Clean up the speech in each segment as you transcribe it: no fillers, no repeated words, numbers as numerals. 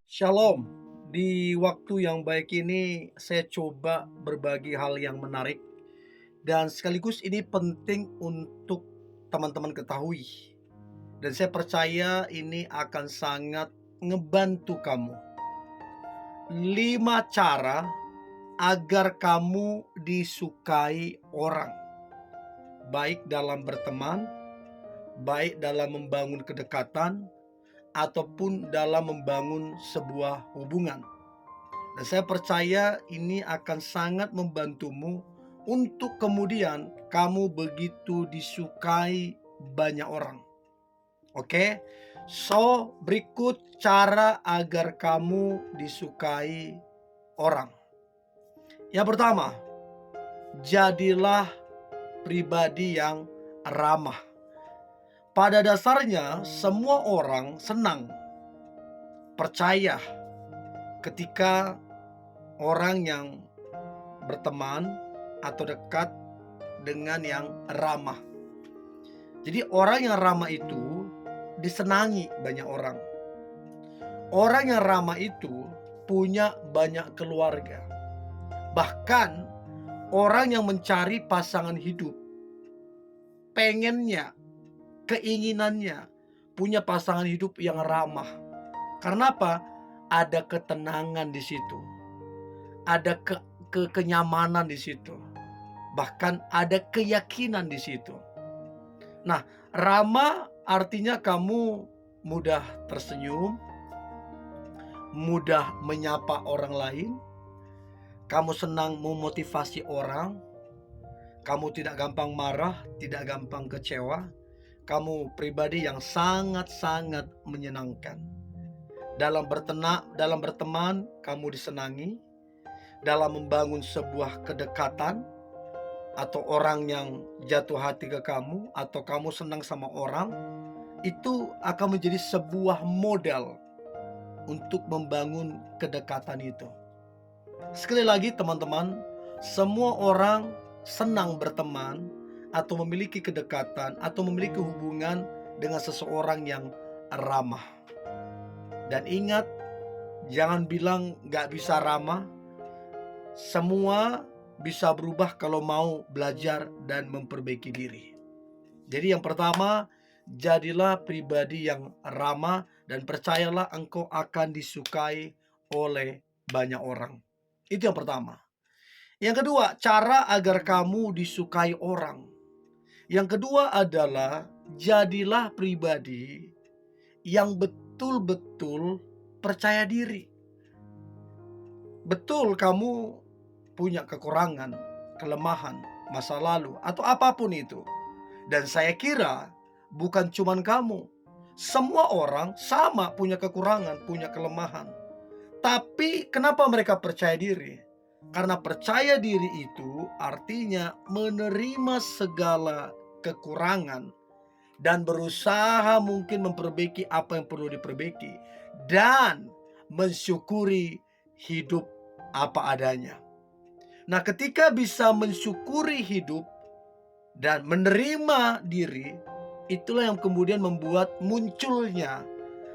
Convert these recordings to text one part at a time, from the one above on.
Shalom, di waktu yang baik ini saya coba berbagi hal yang menarik dan sekaligus ini penting untuk teman-teman ketahui. Dan saya percaya ini akan sangat ngebantu kamu. 5 cara agar kamu disukai orang, baik dalam berteman, baik dalam membangun kedekatan, ataupun dalam membangun sebuah hubungan. Dan saya percaya ini akan sangat membantumu untuk kemudian kamu begitu disukai banyak orang. Oke? So, berikut cara agar kamu disukai orang. Yang pertama, jadilah pribadi yang ramah. Pada dasarnya, semua orang senang, percaya ketika orang yang berteman atau dekat dengan yang ramah. Jadi orang yang ramah itu disenangi banyak orang. Orang yang ramah itu punya banyak keluarga. Bahkan orang yang mencari pasangan hidup, pengennya, keinginannya punya pasangan hidup yang ramah. Karena apa? Ada ketenangan di situ. Ada kenyamanan di situ. Bahkan ada keyakinan di situ. Nah, ramah artinya kamu mudah tersenyum, mudah menyapa orang lain, kamu senang memotivasi orang, kamu tidak gampang marah, tidak gampang kecewa, kamu pribadi yang sangat-sangat menyenangkan. Dalam berteman, kamu disenangi. Dalam membangun sebuah kedekatan, atau orang yang jatuh hati ke kamu, atau kamu senang sama orang, itu akan menjadi sebuah modal untuk membangun kedekatan itu. Sekali lagi teman-teman, semua orang senang berteman atau memiliki kedekatan atau memiliki hubungan dengan seseorang yang ramah. Dan ingat, jangan bilang gak bisa ramah. Semua bisa berubah kalau mau belajar dan memperbaiki diri. Jadi yang pertama, jadilah pribadi yang ramah dan percayalah engkau akan disukai oleh banyak orang. Itu yang pertama. Yang kedua, cara agar kamu disukai orang. Yang kedua adalah jadilah pribadi yang betul-betul percaya diri. Betul kamu punya kekurangan, kelemahan, masa lalu, atau apapun itu. Dan saya kira bukan cuman kamu. Semua orang sama punya kekurangan, punya kelemahan. Tapi kenapa mereka percaya diri? Karena percaya diri itu artinya menerima segala kekurangan dan berusaha mungkin memperbaiki apa yang perlu diperbaiki dan mensyukuri hidup apa adanya. Nah, ketika bisa mensyukuri hidup dan menerima diri, itulah yang kemudian membuat munculnya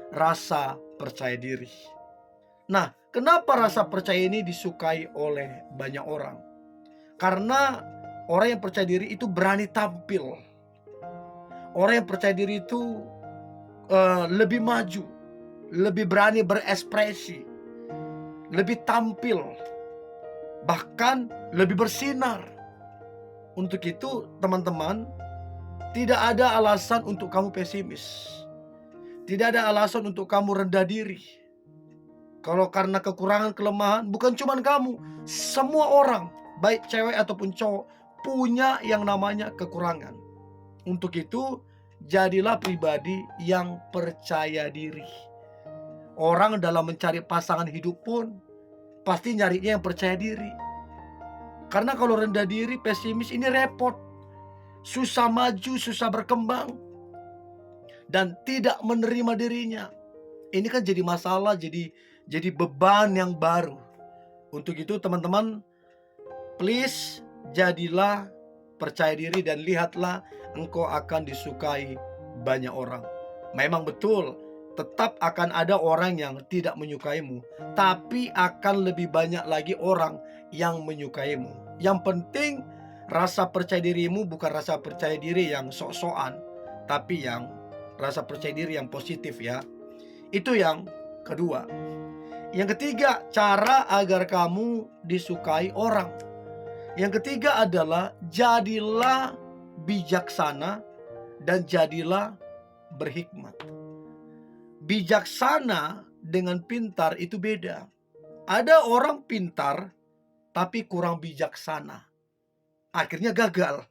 rasa percaya diri. Nah, kenapa rasa percaya ini disukai oleh banyak orang? Karena orang yang percaya diri itu berani tampil. Orang yang percaya diri itu lebih maju, lebih berani berekspresi, lebih tampil, bahkan lebih bersinar. Untuk itu teman-teman, tidak ada alasan untuk kamu pesimis. Tidak ada alasan untuk kamu rendah diri. Kalau karena kekurangan, kelemahan, bukan cuma kamu, semua orang, baik cewek ataupun cowok, punya yang namanya kekurangan. Untuk itu, jadilah pribadi yang percaya diri. Orang dalam mencari pasangan hidup pun pasti nyarinya yang percaya diri. Karena kalau rendah diri, pesimis, ini repot. Susah maju, susah berkembang. Dan tidak menerima dirinya. Ini kan jadi masalah, jadi beban yang baru. Untuk itu teman-teman, please jadilah percaya diri dan lihatlah engkau akan disukai banyak orang. Memang betul, tetap akan ada orang yang tidak menyukaimu, tapi akan lebih banyak lagi orang yang menyukaimu. Yang penting rasa percaya dirimu bukan rasa percaya diri yang sok-sokan, tapi yang rasa percaya diri yang positif ya. Itu yang kedua. Yang ketiga, cara agar kamu disukai orang. Yang ketiga adalah jadilah bijaksana dan jadilah berhikmat. Bijaksana dengan pintar itu beda. Ada orang pintar tapi kurang bijaksana, akhirnya gagal.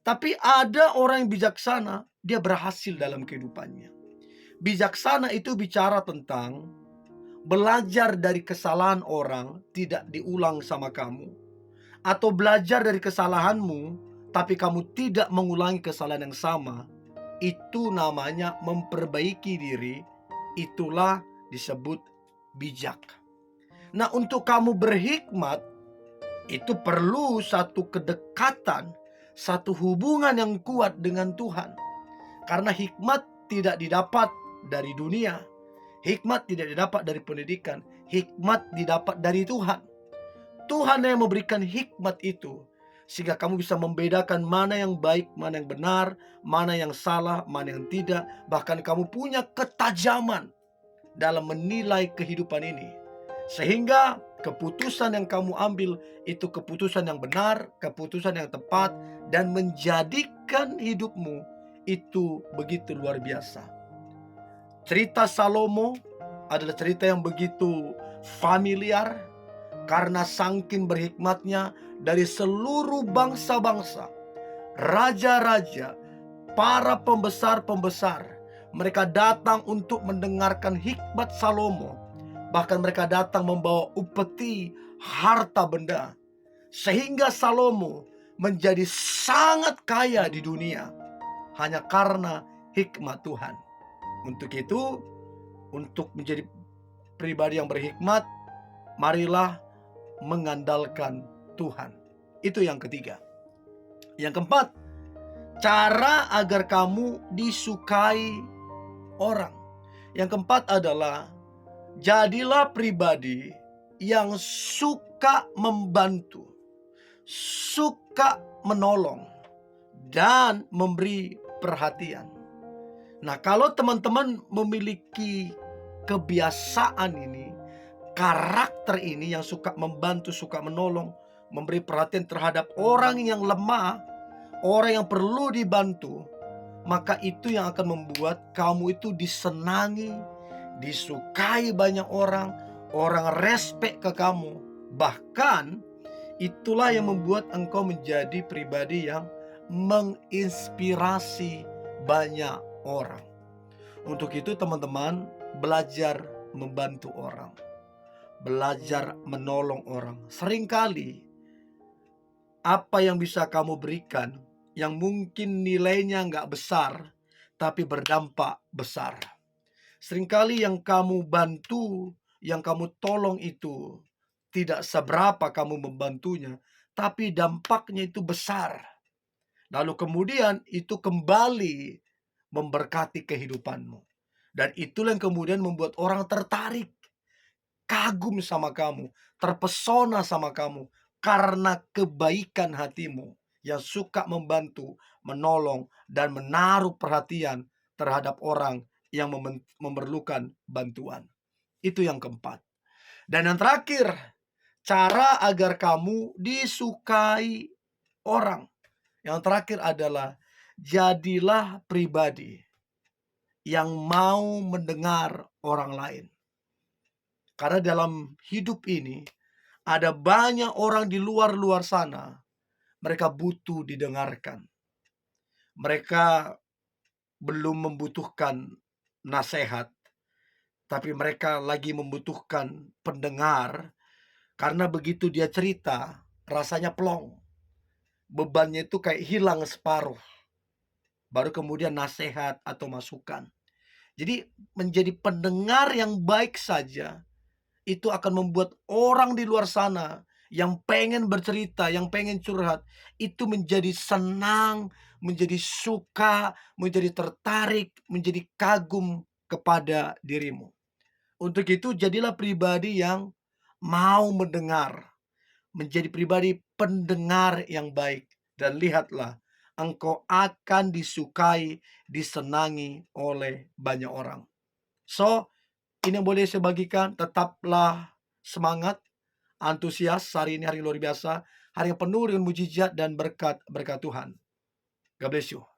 Tapi ada orang yang bijaksana, dia berhasil dalam kehidupannya. Bijaksana itu bicara tentang belajar dari kesalahan orang, tidak diulang sama kamu. Atau belajar dari kesalahanmu, tapi kamu tidak mengulangi kesalahan yang sama. Itu namanya memperbaiki diri. Itulah disebut bijak. Nah, untuk kamu berhikmat, itu perlu satu kedekatan, satu hubungan yang kuat dengan Tuhan. Karena hikmat tidak didapat dari dunia. Hikmat tidak didapat dari pendidikan. Hikmat didapat dari Tuhan. Tuhan yang memberikan hikmat itu, sehingga kamu bisa membedakan mana yang baik, mana yang benar, mana yang salah, mana yang tidak. Bahkan kamu punya ketajaman dalam menilai kehidupan ini, sehingga keputusan yang kamu ambil itu keputusan yang benar, keputusan yang tepat, dan menjadikan hidupmu itu begitu luar biasa. Cerita Salomo adalah cerita yang begitu familiar, karena saking berhikmatnya dari seluruh bangsa-bangsa, raja-raja, para pembesar-pembesar, mereka datang untuk mendengarkan hikmat Salomo. Bahkan mereka datang membawa upeti harta benda, sehingga Salomo menjadi sangat kaya di dunia hanya karena hikmat Tuhan. Untuk itu, untuk menjadi pribadi yang berhikmat, marilah mengandalkan Tuhan. Itu yang ketiga. Yang keempat, cara agar kamu disukai orang. Yang keempat adalah jadilah pribadi yang suka membantu, suka menolong, dan memberi perhatian. Nah, kalau teman-teman memiliki kebiasaan ini, karakter ini yang suka membantu, suka menolong, memberi perhatian terhadap orang yang lemah, orang yang perlu dibantu, maka itu yang akan membuat kamu itu disenangi, disukai banyak orang, orang respect ke kamu. Bahkan itulah yang membuat engkau menjadi pribadi yang menginspirasi banyak orang. Untuk itu teman-teman, belajar membantu orang, belajar menolong orang. Seringkali apa yang bisa kamu berikan yang mungkin nilainya nggak besar, tapi berdampak besar. Seringkali yang kamu bantu, yang kamu tolong itu tidak seberapa kamu membantunya, tapi dampaknya itu besar. Lalu kemudian itu kembali memberkati kehidupanmu. Dan itulah yang kemudian membuat orang tertarik, kagum sama kamu, terpesona sama kamu, karena kebaikan hatimu yang suka membantu, menolong, dan menaruh perhatian terhadap orang yang memerlukan bantuan. Itu yang keempat. Dan yang terakhir, cara agar kamu disukai orang. Yang terakhir adalah jadilah pribadi yang mau mendengar orang lain. Karena dalam hidup ini ada banyak orang di luar sana, mereka butuh didengarkan. Mereka belum membutuhkan nasihat, tapi mereka lagi membutuhkan pendengar. Karena begitu dia cerita, rasanya plong. Bebannya itu kayak hilang separuh. Baru kemudian nasihat atau masukan. Jadi menjadi pendengar yang baik saja, itu akan membuat orang di luar sana yang pengen bercerita, yang pengen curhat, itu menjadi senang, menjadi suka, menjadi tertarik, menjadi kagum kepada dirimu. Untuk itu jadilah pribadi yang mau mendengar, menjadi pribadi pendengar yang baik, dan lihatlah engkau akan disukai, disenangi oleh banyak orang. So, ini yang boleh saya bagikan. Tetaplah semangat, antusias. Hari ini hari luar biasa, hari yang penuh dengan mujizat dan berkat-berkat Tuhan. God bless you.